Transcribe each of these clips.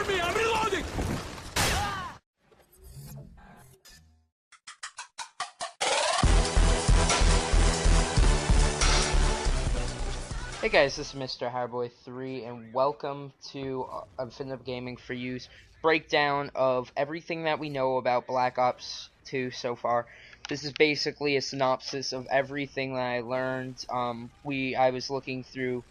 me! I'm reloading! Hey guys, this is Mr. Highboy3 and welcome to Infinite Gaming for You's breakdown of everything that we know about Black Ops 2 so far. This is basically a synopsis of everything that I learned. I was looking through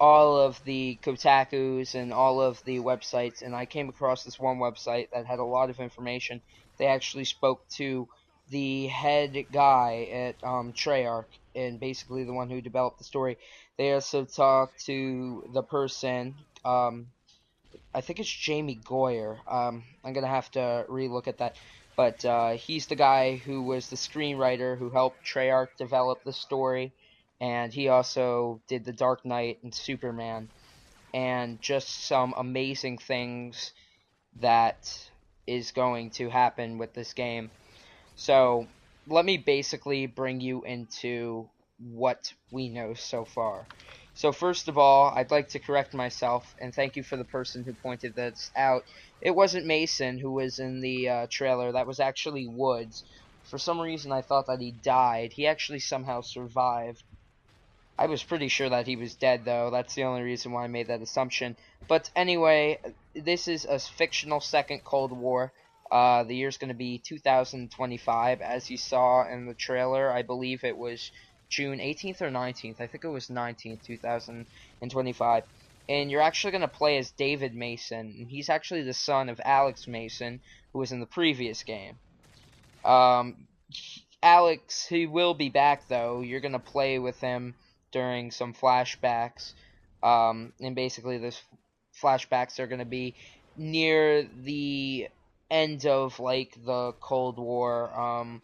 all of the Kotakus and all of the websites, and I came across this one website that had a lot of information. They actually spoke to the head guy at Treyarch, and basically the one who developed the story. They also talked to the person, I think it's Jamie Goyer. I'm going to have to relook at that. But he's the guy who was the screenwriter who helped Treyarch develop the story. And he also did The Dark Knight and Superman. And just some amazing things that is going to happen with this game. So, let me basically bring you into what we know so far. So first of all, I'd like to correct myself, and thank you for the person who pointed this out. It wasn't Mason who was in the trailer, that was actually Woods. For some reason I thought that he died. He actually somehow survived. I was pretty sure that he was dead though, that's the only reason why I made that assumption. But anyway, this is a fictional second Cold War. The year's going to be 2025, as you saw in the trailer. I believe it was June 18th or 19th. I think it was 19th, 2025. And you're actually going to play as David Mason. And he's actually the son of Alex Mason, who was in the previous game. Alex, he will be back, though. You're going to play with him during some flashbacks. And basically, those flashbacks are going to be near the end of, like, the Cold War,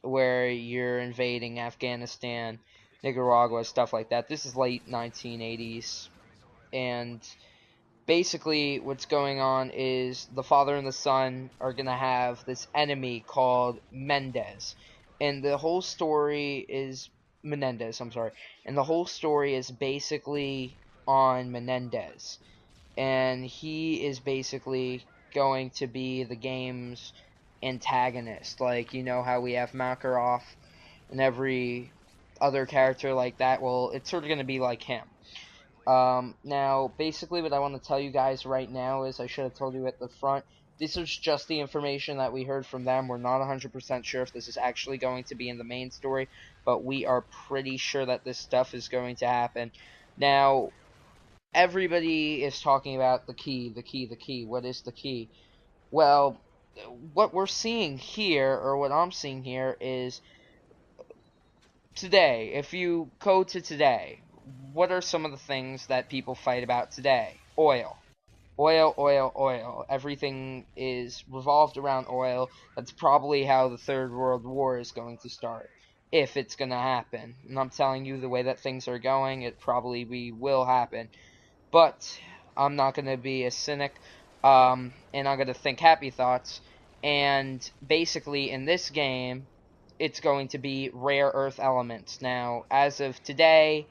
where you're invading Afghanistan, Nicaragua, stuff like that. This is late 1980s, and basically what's going on is the father and the son are going to have this enemy called Mendez, and the whole story is Menendez, I'm sorry, and the whole story is basically on Menendez, and he is basically going to be the game's antagonist. Like, you know how we have Makarov and every other character like that? Well, it's sort of going to be like him. Now, basically what I want to tell you guys right now is, I should have told you at the front, this is just the information that we heard from them. We're not 100% sure if this is actually going to be in the main story, but we are pretty sure that this stuff is going to happen. Now, everybody is talking about the key, the key, the key. What is the key? Well, what we're seeing here, or what I'm seeing here, is today. If you go to today, what are some of the things that people fight about today? Oil. Oil, oil, oil. Everything is revolved around oil. That's probably how the Third World War is going to start, if it's going to happen. And I'm telling you, the way that things are going, it probably will happen. But I'm not going to be a cynic, and I'm going to think happy thoughts. And basically, in this game, it's going to be rare earth elements. Now, as of today,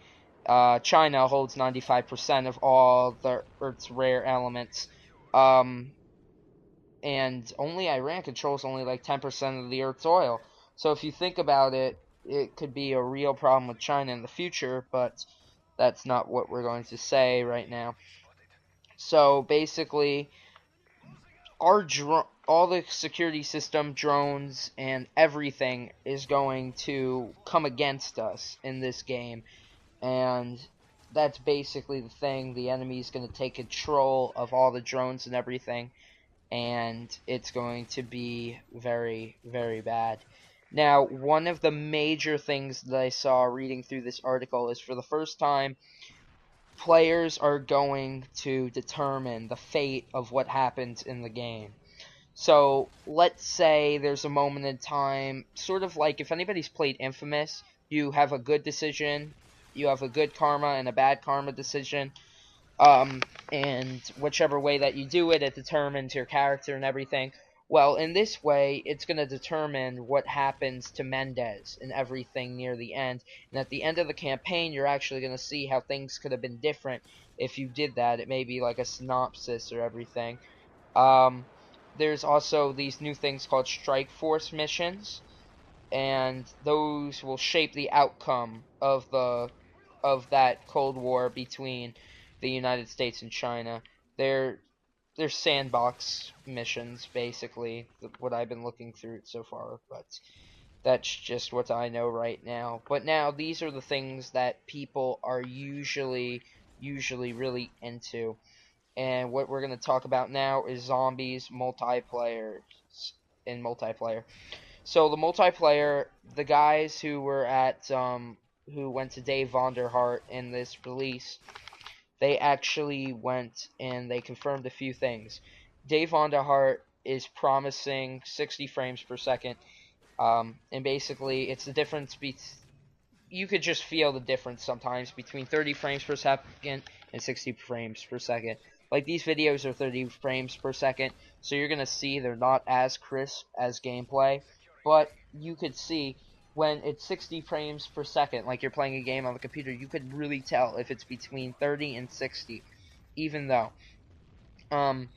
China holds 95% of all the Earth's rare elements, and only Iran controls only like 10% of the Earth's oil. So if you think about it, it could be a real problem with China in the future, but that's not what we're going to say right now. So basically, all the security system, drones, and everything is going to come against us in this game. And that's basically the thing. The enemy's going to take control of all the drones and everything. And it's going to be very, very bad. Now, one of the major things that I saw reading through this article is, for the first time, players are going to determine the fate of what happens in the game. So, let's say there's a moment in time, sort of like if anybody's played Infamous, you have a good decision, you have a good karma and a bad karma decision, and whichever way that you do it, it determines your character and everything. Well, in this way, it's going to determine what happens to Mendez and everything near the end. And at the end of the campaign, you're actually going to see how things could have been different if you did that. It may be like a synopsis or everything. Um, there's also these new things called Strike Force missions, and those will shape the outcome of that Cold War between the United States and China. They're sandbox missions, basically, what I've been looking through so far, but that's just what I know right now. But now these are the things that people are usually really into. And what we're going to talk about now is zombies in multiplayer. So the multiplayer, the guys who were at who went to Dave Vonderhart in this release, they actually went and they confirmed a few things. Dave Vonderhart is promising 60 frames per second, and basically it's the difference you could just feel the difference sometimes between 30 frames per second and 60 frames per second. Like, these videos are 30 frames per second, so you're gonna see they're not as crisp as gameplay, but you could see when it's 60 frames per second, like you're playing a game on the computer, you could really tell if it's between 30 and 60, even though um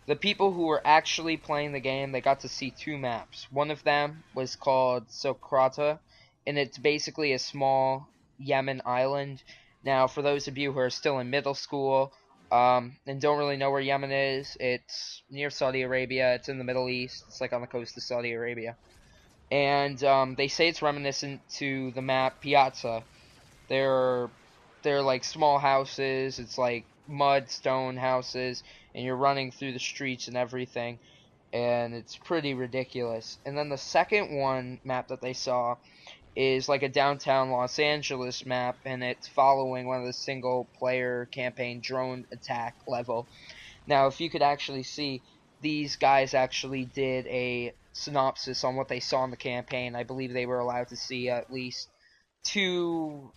the people who were actually playing the game, they got to see two maps. One of them was called Sokrata, and it's basically a small Yemen island. Now, for those of you who are still in middle school and don't really know where Yemen is, it's near Saudi Arabia. It's in the Middle East. It's like on the coast of Saudi Arabia. And they say it's reminiscent to the map Piazza. They're they're like small houses. It's like mud stone houses, and you're running through the streets and everything, and it's pretty ridiculous. And then the second one map that they saw is like a downtown Los Angeles map, and it's following one of the single player campaign drone attack level. Now, if you could actually see, these guys actually did a synopsis on what they saw in the campaign. I believe they were allowed to see at least two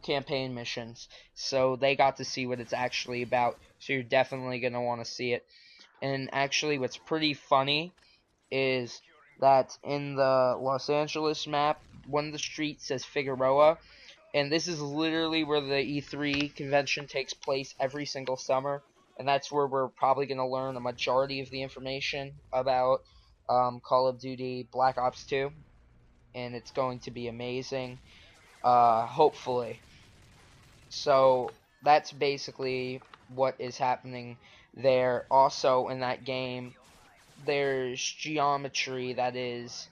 campaign missions, so they got to see what it's actually about. So you're definitely gonna want to see it. And actually, what's pretty funny is that in the Los Angeles map, one of the streets says Figueroa, and this is literally where the E3 convention takes place every single summer, and that's where we're probably going to learn a majority of the information about Call of Duty Black Ops 2, and it's going to be amazing, hopefully. So that's basically what is happening there. Also in that game, there's geometry that is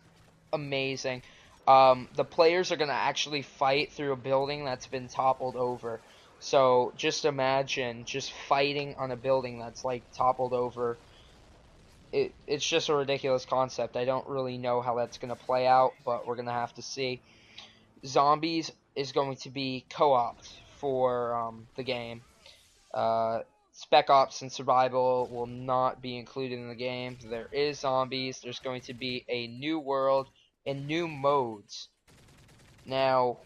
amazing. The players are going to actually fight through a building that's been toppled over. So just imagine just fighting on a building that's like toppled over. It's just a ridiculous concept. I don't really know how that's going to play out, but we're going to have to see. Zombies is going to be co-opt for the game. Spec Ops and Survival will not be included in the game. There is zombies. There's going to be a new world and new modes. Now,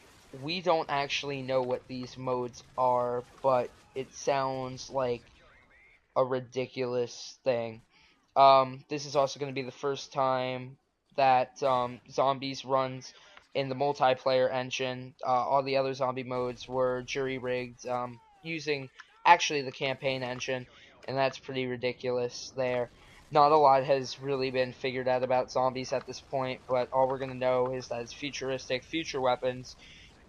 we don't actually know what these modes are, but it sounds like a ridiculous thing. This is also going to be the first time that Zombies runs in the multiplayer engine. All the other zombie modes were jury-rigged, using actually the campaign engine, and that's pretty ridiculous there. Not a lot has really been figured out about zombies at this point, but all we're going to know is that it's futuristic, future weapons,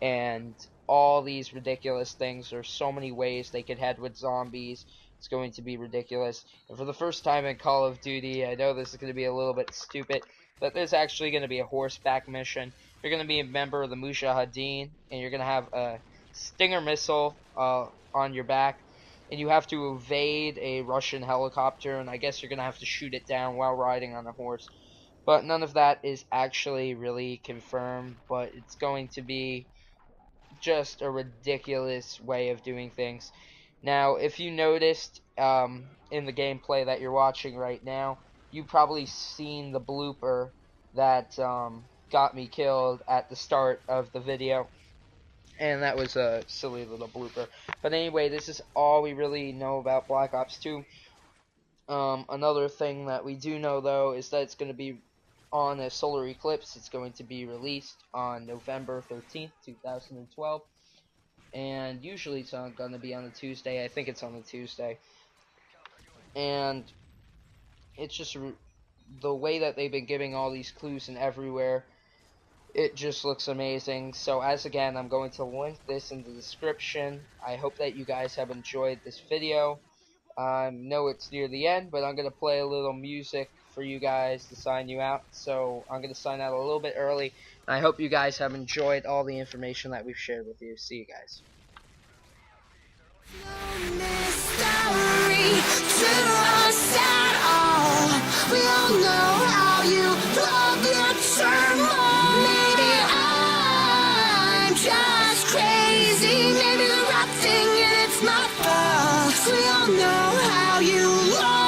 and all these ridiculous things. There's so many ways they could head with zombies. It's going to be ridiculous. And for the first time in Call of Duty, I know this is going to be a little bit stupid, but there's actually going to be a horseback mission. You're going to be a member of the Mujahideen, and you're going to have a Stinger missile on your back, and you have to evade a Russian helicopter, and I guess you're going to have to shoot it down while riding on a horse. But none of that is actually really confirmed, but it's going to be just a ridiculous way of doing things. Now, if you noticed in the gameplay that you're watching right now, you've probably seen the blooper that got me killed at the start of the video. And that was a silly little blooper. But anyway, this is all we really know about Black Ops 2. Another thing that we do know, though, is that it's going to be on a solar eclipse. It's going to be released on November 13th, 2012. And usually it's going to be on a Tuesday. I think it's on a Tuesday. And it's just the way that they've been giving all these clues and everywhere. It just looks amazing. So as again, I'm going to link this in the description. I hope that you guys have enjoyed this video. I know it's near the end, but I'm going to play a little music for you guys to sign you out. So I'm going to sign out a little bit early. I hope you guys have enjoyed all the information that we've shared with you. See you guys. Mystery to us at all. We all know how you love your turmoil. Maybe I'm just crazy. Maybe the right thing and it's my fault. We all know how you love.